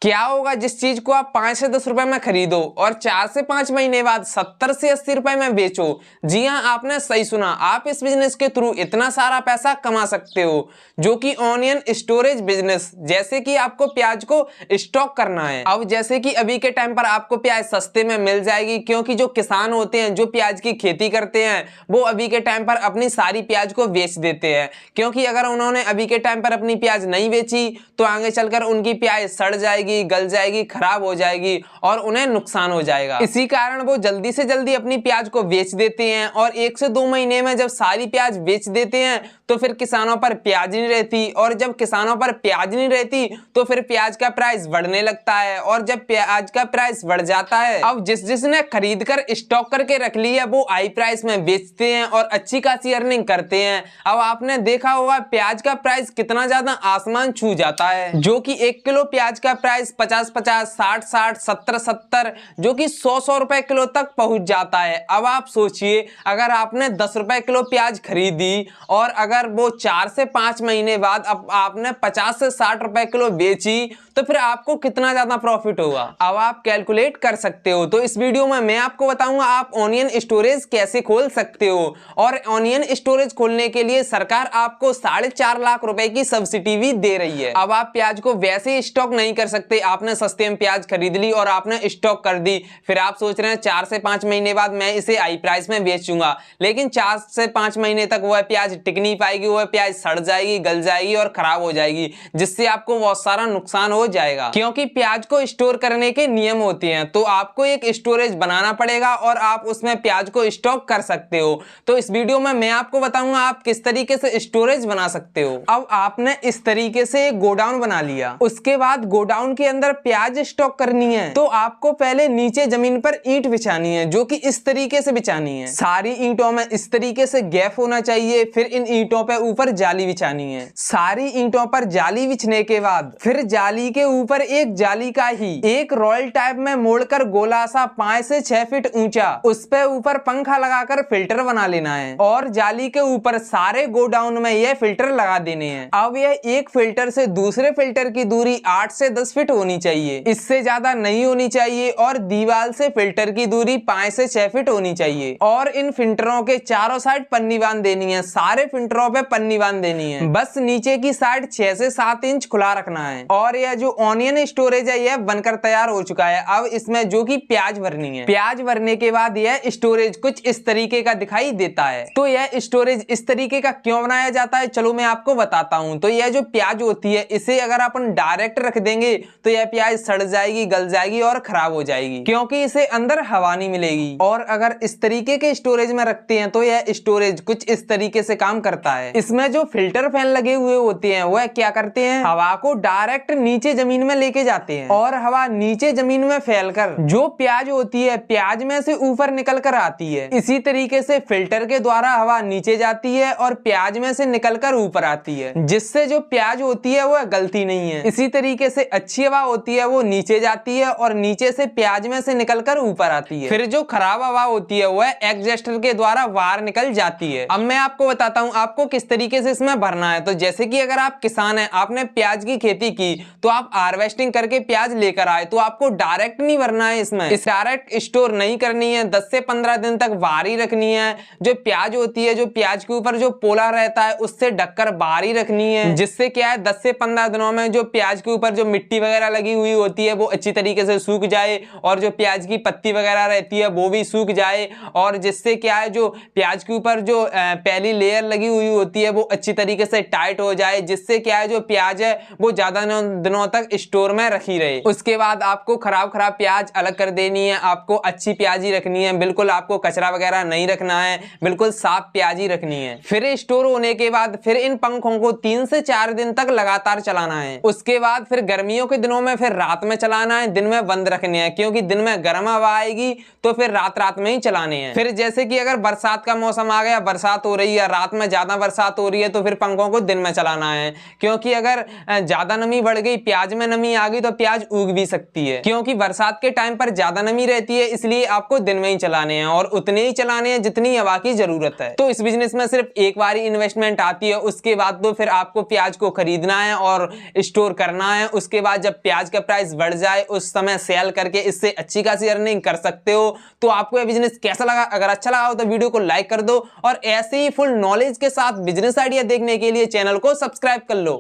क्या होगा जिस चीज को आप 5 से 10 रुपए में खरीदो और 4 से 5 महीने बाद 70 से 80 रुपए में बेचो। जी हाँ, आपने सही सुना। आप इस बिजनेस के थ्रू इतना सारा पैसा कमा सकते हो, जो कि ऑनियन स्टोरेज बिजनेस। जैसे कि आपको प्याज को स्टॉक करना है। अब जैसे कि अभी के टाइम पर आपको प्याज सस्ते में मिल जाएगी, क्योंकि जो किसान होते हैं, जो प्याज की खेती करते हैं, वो अभी के टाइम पर अपनी सारी प्याज को बेच देते हैं। क्योंकि अगर उन्होंने अभी के टाइम पर अपनी प्याज नहीं बेची तो आगे चलकर उनकी प्याज सड़ जाएगी, गल जाएगी, खराब हो जाएगी और उन्हें नुकसान हो जाएगा। इसी कारण वो जल्दी से जल्दी अपनी प्याज को बेच देते हैं और 1 से 2 महीने में जब सारी प्याज बेच देते हैं तो फिर किसानों पर प्याज नहीं रहती, और जब किसानों पर प्याज नहीं रहती तो फिर प्याज का प्राइस बढ़ने लगता है, और जब प्याज का प्राइस बढ़ जाता है, अब जिसने खरीद कर स्टॉक करके रख ली है वो हाई प्राइस में बेचते हैं और अच्छी खासी अर्निंग करते हैं। अब आपने देखा होगा प्याज का प्राइस कितना ज्यादा आसमान छू जाता है, जो कि 1 किलो प्याज का प्राइस 50-50, 60-60, 70-70, जो कि 100-100 रुपए किलो तक पहुंच जाता है। अब आप सोचिए, अगर आपने 10 रुपए किलो प्याज खरीदी और अगर वो 4 से 5 महीने बाद अब आपने 50 से 60 रुपए किलो बेची तो फिर आपको कितना ज्यादा प्रॉफिट होगा। अब आप कैलकुलेट कर सकते हो। तो इस वीडियो में मैं आपको बताऊंगा आप ऑनियन स्टोरेज कैसे खोल सकते हो, और ऑनियन स्टोरेज खोलने के लिए सरकार आपको 4.5 लाख रुपए की सब्सिडी भी दे रही है। अब आप प्याज को वैसे ही स्टॉक नहीं कर सकते। आपने सस्ते में प्याज खरीद ली और आपने स्टॉक कर दी, फिर आप सोच रहे हैं 4 से 5 महीने बाद मैं इसे हाई प्राइस में बेचूंगा, लेकिन 4 से 5 महीने तक वह प्याज टिक नहीं पाएगी, वह प्याज सड़ जाएगी, गल जाएगी और खराब हो जाएगी, जिससे आपको बहुत सारा नुकसान हो जाएगा। क्योंकि प्याज को स्टोर करने के नियम होते हैं, तो आपको एक स्टोरेज बनाना पड़ेगा और आप उसमें प्याज को स्टॉक कर सकते हो। तो इस वीडियो में मैं आपको बताऊंगा आप किस तरीके से स्टोरेज बना सकते हो। अब आपने इस तरीके से एक गोडाउन बना लिया, उसके बाद गोडाउन के अंदर प्याज स्टॉक करनी है, तो आपको पहले नीचे जमीन पर ईंट बिछानी है, जो कि इस तरीके से बिछानी है। सारी ईंटों में इस तरीके से गैप होना चाहिए। फिर इन ईंटों पे ऊपर जाली बिछानी है। सारी ईंटों पर जाली बिछने के बाद फिर जाली के ऊपर एक जाली का ही एक रॉयल टाइप में मोड़कर गोला सा 5 से 6 फीट ऊंचा, उस पे ऊपर पंखा लगाकर फिल्टर बना लेना है, और जाली के ऊपर सारे गोडाउन में यह फिल्टर लगा देने हैं। अब यह एक फिल्टर से दूसरे फिल्टर की दूरी 8 से 10 फीट होनी चाहिए, इससे ज्यादा नहीं होनी चाहिए, और दीवार से फिल्टर की दूरी 5 से 6 फीट होनी चाहिए। और इन फिल्टरों के चारों साइड पन्नी बांध देनी है, सारे फिल्टरों पे पन्नी बांध देनी है। बस नीचे की साइड 6 से 7 इंच खुला रखना है। और यह जो ऑनियन स्टोरेज है यह बनकर तैयार हो चुका है। अब इसमें जो कि प्याज भरनी है, प्याज भरने के बाद यह स्टोरेज कुछ इस तरीके का दिखाई देता है। तो यह स्टोरेज इस तरीके का क्यों बनाया जाता है, चलो मैं आपको बताता हूं। तो यह जो प्याज होती है, इसे अगर अपन डायरेक्ट रख देंगे तो यह प्याज सड़ जाएगी, गल जाएगी और खराब हो जाएगी, क्योंकि इसे अंदर हवा नहीं मिलेगी। और अगर इस तरीके के स्टोरेज में रखते हैं तो यह स्टोरेज कुछ इस तरीके से काम करता है। इसमें जो फिल्टर फैन लगे हुए होते हैं वह क्या करते हैं, हवा को डायरेक्ट नीचे जमीन में लेके जाते हैं, और हवा नीचे जमीन में फैलकर जो प्याज होती है प्याज में से ऊपर निकल कर आती है। इसी तरीके से फिल्टर के द्वारा हवा नीचे जाती है और प्याज में से निकलकर ऊपर आती है, जिससे जो प्याज होती है वह गलती नहीं है। इसी तरीके से अच्छी हवा होती है वो नीचे जाती है और नीचे से प्याज में से निकलकर ऊपर आती है। फिर जो खराब हवा होती है वह एग्जॉस्टर के द्वारा बाहर निकल जाती है। अब मैं आपको बताता हूं आपको किस तरीके से इसमें भरना है। तो जैसे कि अगर आप किसान हैं, आपने प्याज की खेती की, तो आप हार्वेस्टिंग करके प्याज लेकर आए, तो आपको डायरेक्ट नहीं भरना है इसमें, इस डायरेक्ट स्टोर नहीं करनी है। 10 से 15 दिन तक बाहर ही रखनी है। जो प्याज होती है, जो प्याज के ऊपर जो पोला रहता है उससे ढककर बाहर ही रखनी है, जिससे क्या है 10 से 15 दिनों में जो प्याज के ऊपर जो मिट्टी वगैरह लगी हुई होती है वो अच्छी तरीके से सूख जाए, और जो प्याज की पत्ती वगैरह रहती है वो भी सूख जाए, और जिससे क्या है जो प्याज के ऊपर जो पहली लेयर लगी हुई होती है वो अच्छी तरीके से टाइट हो जाए, जिससे क्या है जो प्याज है वो ज्यादा दिनों तक स्टोर में रखी रहे। उसके बाद आपको खराब प्याज अलग कर देनी है, आपको अच्छी प्याज ही रखनी है, बिल्कुल आपको कचरा वगैरह नहीं रखना है, बिल्कुल साफ प्याज ही रखनी है। फिर स्टोर होने के बाद फिर इन पंखों को 3 से 4 दिन तक लगातार चलाना है। उसके बाद फिर गर्मियों के दिनों में फिर रात में चलाना है, दिन में बंद रखने हैं, क्योंकि दिन में गर्म हवा आएगी तो फिर रात में ही चलाने हैं। फिर जैसे कि अगर बरसात का मौसम आ गया, बरसात हो रही है, रात में ज्यादा बरसात हो रही है, तो फिर पंखों को दिन में चलाना है, क्योंकि अगर ज्यादा नमी बढ़ गई, प्याज में नमी आ गई तो प्याज उग भी सकती है, क्योंकि बरसात के टाइम पर ज्यादा नमी रहती है, इसलिए आपको दिन में ही चलाने हैं और उतने ही चलाने हैं जितनी हवा की जरूरत है। तो इस बिजनेस में सिर्फ एक बार ही इन्वेस्टमेंट आती है, उसके बाद तो फिर आपको प्याज को खरीदना है और स्टोर करना है। उसके बाद जब प्याज का प्राइस बढ़ जाए उस समय सेल करके इससे अच्छी खासी अर्निंग कर सकते हो। तो आपको यह बिजनेस कैसा लगा? अगर अच्छा लगा हो तो वीडियो को लाइक कर दो और ऐसे ही फुल नॉलेज के साथ बिजनेस आइडिया देखने के लिए चैनल को सब्सक्राइब कर लो।